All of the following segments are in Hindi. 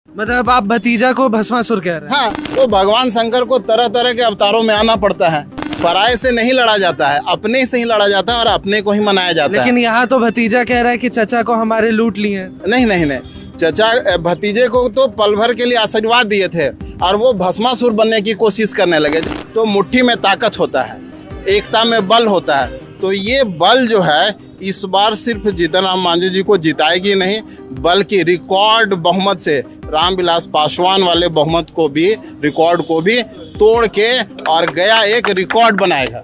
मतलब आप भतीजा को भस्मासुर कह रहे हैं? हाँ, तो भगवान शंकर को तरह तरह के अवतारों में आना पड़ता है। पराये से नहीं लड़ा जाता है, अपने से ही लड़ा जाता है और अपने को ही मनाया जाता लेकिन यहाँ तो भतीजा कह रहा है कि चचा को हमारे लूट लिए हैं। है। नहीं नहीं नहीं, चचा भतीजे को तो पल भर के लिए आशीर्वाद दिए थे और वो भस्मासुर बनने की कोशिश करने लगे। तो मुट्ठी में ताकत होता है, एकता में बल होता है। तो ये बल जो है इस बार सिर्फ जीतन राम मांझी जी को जिताएगी नहीं, बल्कि रिकॉर्ड बहुमत से रामविलास पासवान वाले बहुमत को भी, रिकॉर्ड को भी तोड़ के और गया एक रिकॉर्ड बनाएगा।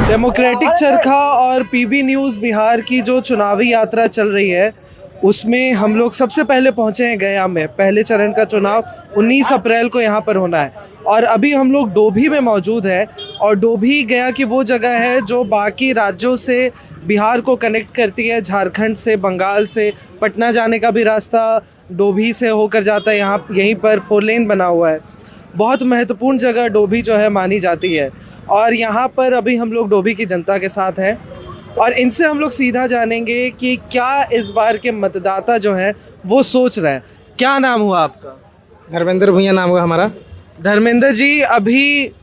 डेमोक्रेटिक चरखा और पीबी न्यूज़ बिहार की जो चुनावी यात्रा चल रही है उसमें हम लोग सबसे पहले पहुंचे हैं गया में। पहले चरण का चुनाव 19 अप्रैल को यहाँ पर होना है और अभी हम लोग डोभी में मौजूद है। और डोभी गया की वो जगह है जो बाकी राज्यों से बिहार को कनेक्ट करती है, झारखंड से, बंगाल से। पटना जाने का भी रास्ता डोभी से होकर जाता है। यहाँ यहीं पर 4 लेन बना हुआ है। बहुत महत्वपूर्ण जगह डोभी जो है मानी जाती है। और यहाँ पर अभी हम लोग डोभी की जनता के साथ हैं और इनसे हम लोग सीधा जानेंगे कि क्या इस बार के मतदाता जो हैं वो सोच रहे हैं। क्या नाम हुआ आपका? धर्मेंद्र भुइयां नाम हुआ हमारा। धर्मेंद्र जी, अभी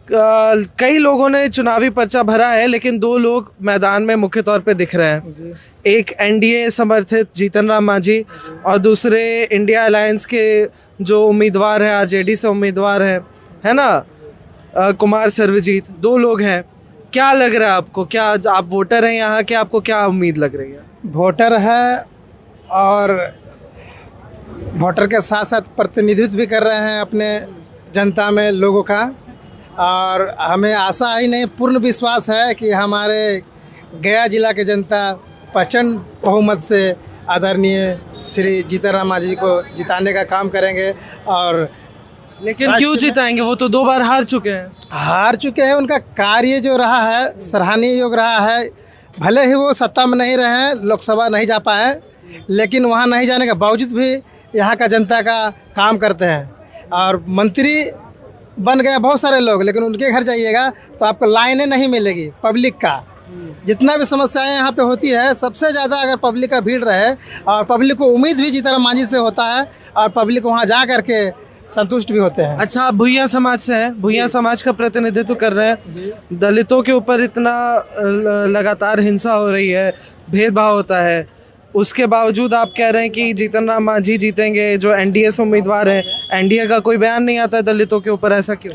कई लोगों ने चुनावी पर्चा भरा है लेकिन 2 लोग मैदान में मुख्य तौर पे दिख रहे हैं। एक एनडीए समर्थित जीतन राम मांझी और दूसरे इंडिया अलायंस के जो उम्मीदवार हैं, आरजेडी से उम्मीदवार हैं, है ना, कुमार सर्वजीत। 2 लोग हैं। क्या लग रहा है आपको? क्या आप वोटर हैं यहाँ के? आपको क्या उम्मीद लग रही है? वोटर है और वोटर के साथ साथ प्रतिनिधित्व भी कर रहे हैं अपने जनता में लोगों का। और हमें आशा ही नहीं, पूर्ण विश्वास है कि हमारे गया जिला के जनता प्रचंड बहुमत से आदरणीय श्री जीतन राम मांझी को जिताने का काम करेंगे। और लेकिन क्यों जिताएंगे? वो तो 2 बार हार चुके हैं। हार चुके हैं, उनका कार्य जो रहा है सराहनीय योग रहा है। भले ही वो सत्ता में नहीं रहे हैं, लोकसभा नहीं जा पाए, लेकिन वहाँ नहीं जाने के बावजूद भी यहाँ का जनता का काम करते हैं। और मंत्री बन गए बहुत सारे लोग, लेकिन उनके घर जाइएगा तो आपको लाइनें नहीं मिलेगी पब्लिक का। जितना भी समस्याएं यहाँ पे होती है, सबसे ज़्यादा अगर पब्लिक का भीड़ रहे और पब्लिक को उम्मीद भी जीतन राम मांझी से होता है और पब्लिक वहाँ जा करके संतुष्ट भी होते हैं। अच्छा, आप भुइयां समाज से हैं, भुइयां समाज का प्रतिनिधित्व कर रहे हैं। दलितों के ऊपर इतना लगातार हिंसा हो रही है, भेदभाव होता है, उसके बावजूद आप कह रहे हैं कि जीतन राम मांझी जीतेंगे, जो एनडीए से उम्मीदवार हैं। एनडीए का कोई बयान नहीं आता है दलितों के ऊपर, ऐसा क्यों?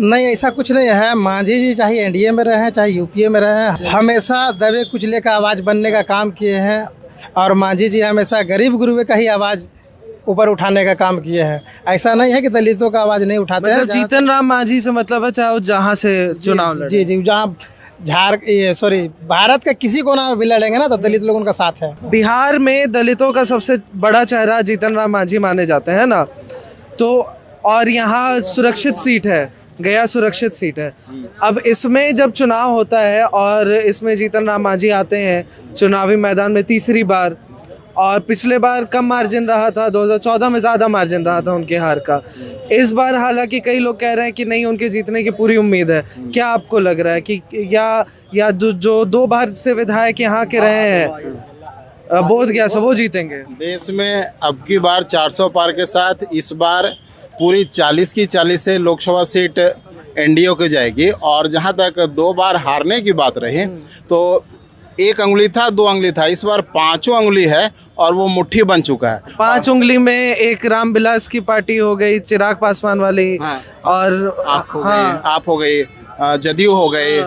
नहीं, ऐसा कुछ नहीं है। मांझी जी चाहे एनडीए में रहे चाहे यूपीए में रहे, हमेशा दबे कुचले का आवाज़ बनने का काम किए हैं। और मांझी जी हमेशा गरीब गुरुबे का ही आवाज़ ऊपर उठाने का काम किए हैं। ऐसा नहीं है कि दलितों का आवाज़ नहीं उठाते हैं। जीतन राम मांझी से मतलब है चाहे वो जहाँ से चुनाव लड़े। जी जी, जहाँ भारत का किसी कोना में भी लड़ेंगे ना तो दलित लोग उनका साथ है। बिहार में दलितों का सबसे बड़ा चेहरा जीतन राम मांझी माने जाते हैं ना, तो और यहाँ सुरक्षित सीट है, गया सुरक्षित सीट है। अब इसमें जब चुनाव होता है और इसमें जीतन राम मांझी आते हैं चुनावी मैदान में तीसरी बार, और पिछले बार कम मार्जिन रहा था, 2014 में ज़्यादा मार्जिन रहा था उनके हार का। इस बार हालांकि कई लोग कह रहे हैं कि नहीं, उनके जीतने की पूरी उम्मीद है। क्या आपको लग रहा है कि या जो 2 बार से विधायक यहाँ के रहे हैं बोध गया से, वो जीतेंगे? देश में अब की बार 400 पार के साथ इस बार पूरी 40 की 40 से लोकसभा सीट एनडीए को जाएगी। और जहाँ तक 2 बार हारने की बात रही तो 1 अंगुली था, 2 अंगुली था, इस बार 5 अंगुली है और वो मुट्ठी बन चुका है। 5 उंगली में एक रामविलास की पार्टी हो गई, चिराग पासवान वाली, हाँ, और आप हो गई, जदयू हो गए,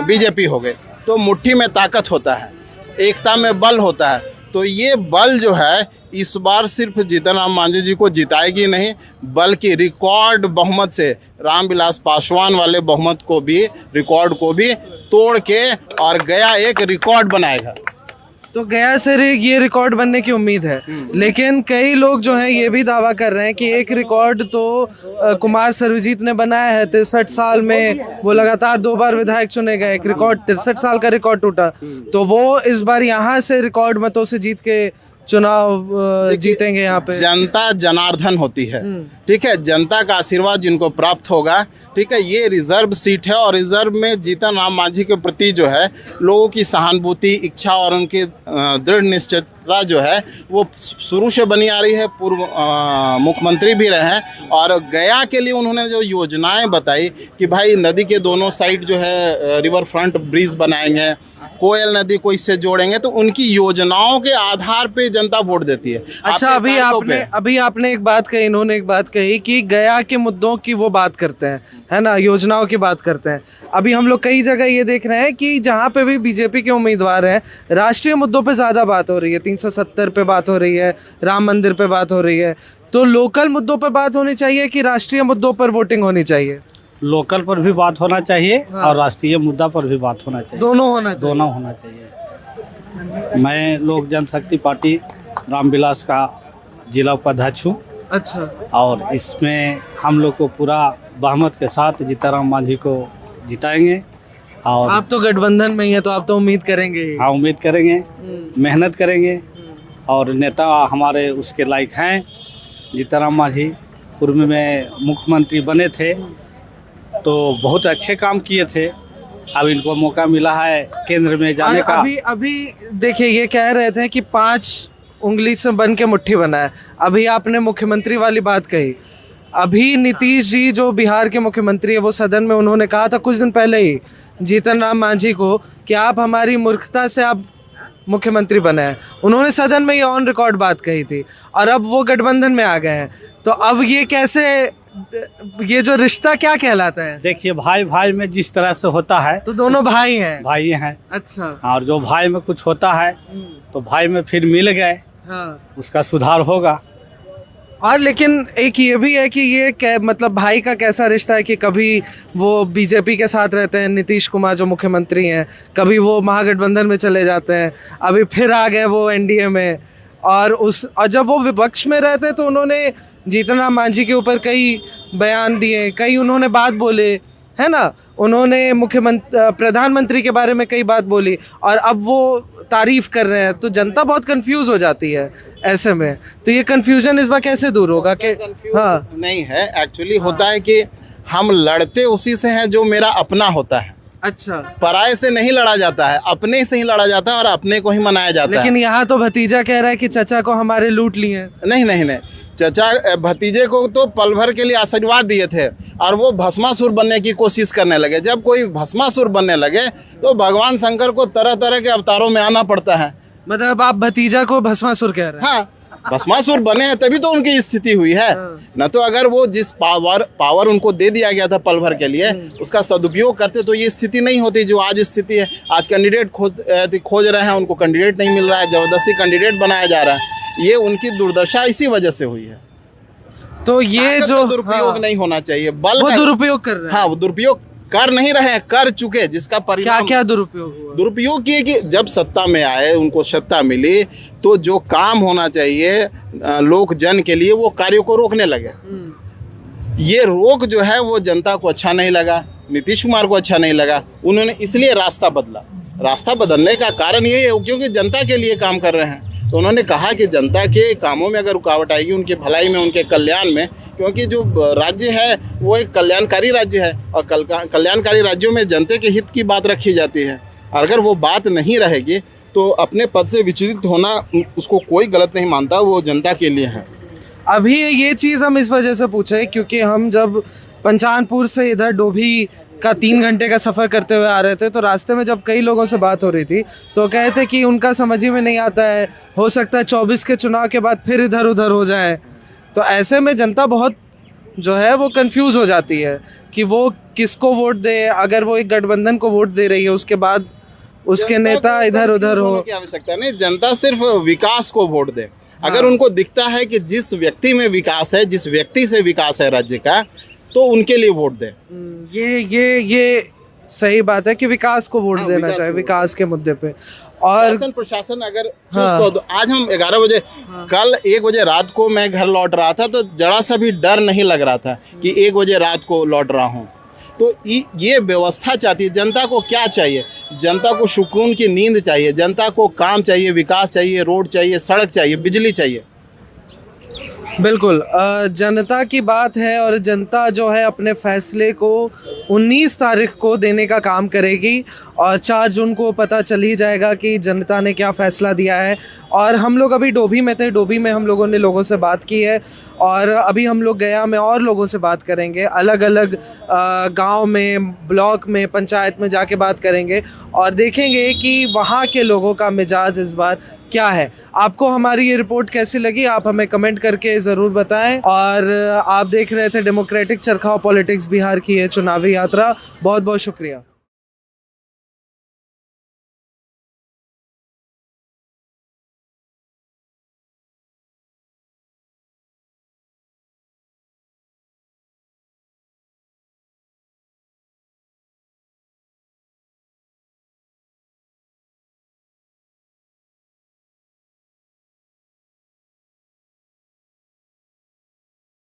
बीजेपी हो गए। तो मुट्ठी में ताकत होता है, एकता में बल होता है। तो ये बल जो है इस बार सिर्फ जीतन राम मांझी जी को जिताएगी नहीं, बल्कि रिकॉर्ड बहुमत से रामविलास पासवान वाले बहुमत को भी, रिकॉर्ड को भी तोड़ के और गया एक रिकॉर्ड बनाएगा। तो गया से ये रिकॉर्ड बनने की उम्मीद है। लेकिन कई लोग जो हैं ये भी दावा कर रहे हैं कि एक रिकॉर्ड तो कुमार सर्वजीत ने बनाया है। 63 साल में वो लगातार 2 बार विधायक चुने गए, एक रिकॉर्ड 63 साल का रिकॉर्ड टूटा। तो वो इस बार यहाँ से रिकॉर्ड मतों से जीत के चुनाव जीतेंगे यहाँ पे? जनता जनार्दन होती है, ठीक है। जनता का आशीर्वाद जिनको प्राप्त होगा, ठीक है। ये रिजर्व सीट है और रिजर्व में जीतन राम मांझी के प्रति जो है लोगों की सहानुभूति, इच्छा और उनकी दृढ़ निश्चयता जो है वो शुरू से बनी आ रही है। पूर्व मुख्यमंत्री भी रहे हैं और गया के लिए उन्होंने जो योजनाएं बताई कि भाई नदी के दोनों साइड जो है रिवर फ्रंट ब्रिज बनाएंगे, कोयल नदी को इससे जोड़ेंगे, तो उनकी योजनाओं के आधार पे जनता वोट देती है। अच्छा, अभी आपने एक बात कही, इन्होंने एक बात कही कि गया के मुद्दों की वो बात करते हैं, है ना, योजनाओं की बात करते हैं। अभी हम लोग कई जगह ये देख रहे हैं कि जहाँ पे भी बीजेपी के उम्मीदवार हैं, राष्ट्रीय मुद्दों पे ज़्यादा बात हो रही है, 370 पे बात हो रही है, राम मंदिर पे बात हो रही है। तो लोकल मुद्दों पर बात होनी चाहिए कि राष्ट्रीय मुद्दों पर वोटिंग होनी चाहिए? लोकल पर भी बात होना चाहिए और राष्ट्रीय मुद्दा पर भी बात होना चाहिए। दोनों होना चाहिए। मैं लोक जनशक्ति पार्टी रामविलास का जिला उपाध्यक्ष हूँ। अच्छा। और इसमें हम लोग को पूरा बहुमत के साथ जीतनराम मांझी को जिताएंगे। और आप तो गठबंधन में ही है, तो आप तो उम्मीद करेंगे ही। हाँ, उम्मीद करेंगे, मेहनत करेंगे और नेता हमारे उसके लायक हैं। जीतनराम मांझी पूर्व में मुख्यमंत्री बने थे तो बहुत अच्छे काम किए थे। अब इनको मौका मिला है केंद्र में जाने का। अभी देखिए, ये कह रहे थे कि 5 उंगली से बन के मुट्ठी बना है। अभी आपने मुख्यमंत्री वाली बात कही। अभी नीतीश जी जो बिहार के मुख्यमंत्री है, वो सदन में उन्होंने कहा था कुछ दिन पहले ही जीतन राम मांझी को कि आप हमारी मूर्खता से आप मुख्यमंत्री बने हैं। उन्होंने सदन में ये ऑन रिकॉर्ड बात कही थी और अब वो गठबंधन में आ गए हैं। तो अब ये कैसे, ये जो रिश्ता क्या कहलाता है? देखिए, भाई भाई में जिस तरह से होता है, तो दोनों भाई हैं? भाई हैं। अच्छा। और जो भाई में कुछ होता है तो भाई में फिर मिल गए। हाँ। उसका सुधार होगा। और लेकिन एक ये भी है कि ये मतलब भाई का कैसा रिश्ता है कि कभी वो बीजेपी के साथ रहते हैं, नीतीश कुमार जो मुख्यमंत्री हैं, कभी वो महागठबंधन में चले जाते हैं, अभी फिर आ गए वो एनडीए में। और जब वो विपक्ष में रहते तो उन्होंने जीतन राम मांझी के ऊपर कई बयान दिए, कई उन्होंने बात बोले, है ना। उन्होंने प्रधानमंत्री के बारे में कई बात बोली और अब वो तारीफ कर रहे हैं, तो जनता बहुत कंफ्यूज हो जाती है ऐसे में। तो ये कंफ्यूजन इस बार कैसे दूर होगा? कि हाँ, नहीं है, एक्चुअली होता है कि हम लड़ते उसी से हैं जो मेरा अपना होता है। अच्छा। पराये से नहीं लड़ा जाता है, अपने से ही लड़ा जाता है और अपने को ही मनाया जाता है। लेकिन यहाँ तो भतीजा कह रहा है कि चचा को हमारे लूट लिए हैं। नहीं नहीं नहीं, चचा भतीजे को तो पल भर के लिए आशीर्वाद दिए थे और वो भस्मासुर बनने की कोशिश करने लगे। जब कोई भस्मासुर बनने लगे तो भगवान शंकर को तरह तरह के अवतारों में आना पड़ता है। मतलब आप भतीजा को भस्मासुर कह रहे हैं? हाँ, भस्मासुर बने हैं तभी तो उनकी स्थिति हुई है। न तो अगर वो जिस पावर उनको दे दिया गया था पल भर के लिए, उसका सदुपयोग करते तो ये स्थिति नहीं होती जो आज स्थिति है। आज कैंडिडेट खोज रहे हैं, उनको कैंडिडेट नहीं मिल रहा है, जबरदस्ती कैंडिडेट बनाया जा रहा है। ये उनकी दुर्दशा इसी वजह से हुई है। तो ये जो दुरुपयोग नहीं होना चाहिए, बल वो दुरुपयोग कर रहे हैं। हाँ, वो दुरुपयोग कर नहीं रहे हैं, कर चुके, जिसका परिणाम क्या दुरुपयोग हुआ? दुरुपयोग ये कि जब सत्ता में आए, उनको सत्ता मिली, तो जो काम होना चाहिए लोक जन के लिए वो कार्यों को रोकने लगे। ये रोक जो है वो जनता को अच्छा नहीं लगा, नीतीश कुमार को अच्छा नहीं लगा। उन्होंने इसलिए रास्ता बदला। रास्ता बदलने का कारण ये है क्योंकि जनता के लिए काम कर रहे हैं। तो उन्होंने कहा कि जनता के कामों में अगर रुकावट आएगी, उनके भलाई में, उनके कल्याण में, क्योंकि जो राज्य है वो एक कल्याणकारी राज्य है और कल्याणकारी राज्यों में जनता के हित की बात रखी जाती है। और अगर वो बात नहीं रहेगी तो अपने पद से विचलित होना उसको कोई गलत नहीं मानता, वो जनता के लिए है। अभी ये चीज़ हम इस वजह से पूछे क्योंकि हम जब पंचानपुर से इधर डोभी का 3 घंटे का सफ़र करते हुए आ रहे थे, तो रास्ते में जब कई लोगों से बात हो रही थी तो कहते कि उनका समझ ही में नहीं आता है, हो सकता है 24 के चुनाव के बाद फिर इधर उधर हो जाए। तो ऐसे में जनता बहुत जो है वो कंफ्यूज हो जाती है कि वो किसको वोट दे। अगर वो एक गठबंधन को वोट दे रही है, उसके बाद उसके नेता इधर उधर हो, की आवश्यकता नहीं। जनता सिर्फ विकास को वोट दे। अगर उनको दिखता है कि जिस व्यक्ति में विकास है, जिस व्यक्ति से विकास है राज्य का, तो उनके लिए वोट दे। ये सही बात है कि विकास को वोट देना चाहिए, विकास के मुद्दे पे। और प्रशासन अगर चुस्त हो तो आज हम 11 बजे, कल 1 बजे रात को मैं घर लौट रहा था तो जरा सा भी डर नहीं लग रहा था कि 1 बजे रात को लौट रहा हूँ। तो ये व्यवस्था चाहती है। जनता को क्या चाहिए? जनता को सुकून की नींद चाहिए, जनता को काम चाहिए, विकास चाहिए, रोड चाहिए, सड़क चाहिए, बिजली चाहिए। बिल्कुल जनता की बात है और जनता जो है अपने फैसले को 19 तारीख को देने का काम करेगी और 4 जून को पता चल ही जाएगा कि जनता ने क्या फ़ैसला दिया है। और हम लोग अभी डोभी में थे, डोभी में हम लोगों ने लोगों से बात की है और अभी हम लोग गया में और लोगों से बात करेंगे, अलग अलग गांव में, ब्लॉक में, पंचायत में जाके बात करेंगे और देखेंगे कि वहाँ के लोगों का मिजाज इस बार क्या है। आपको हमारी ये रिपोर्ट कैसी लगी आप हमें कमेंट करके ज़रूर बताएं। और आप देख रहे थे डेमोक्रेटिक चरखा पॉलिटिक्स बिहार की ये चुनावी यात्रा। बहुत बहुत शुक्रिया।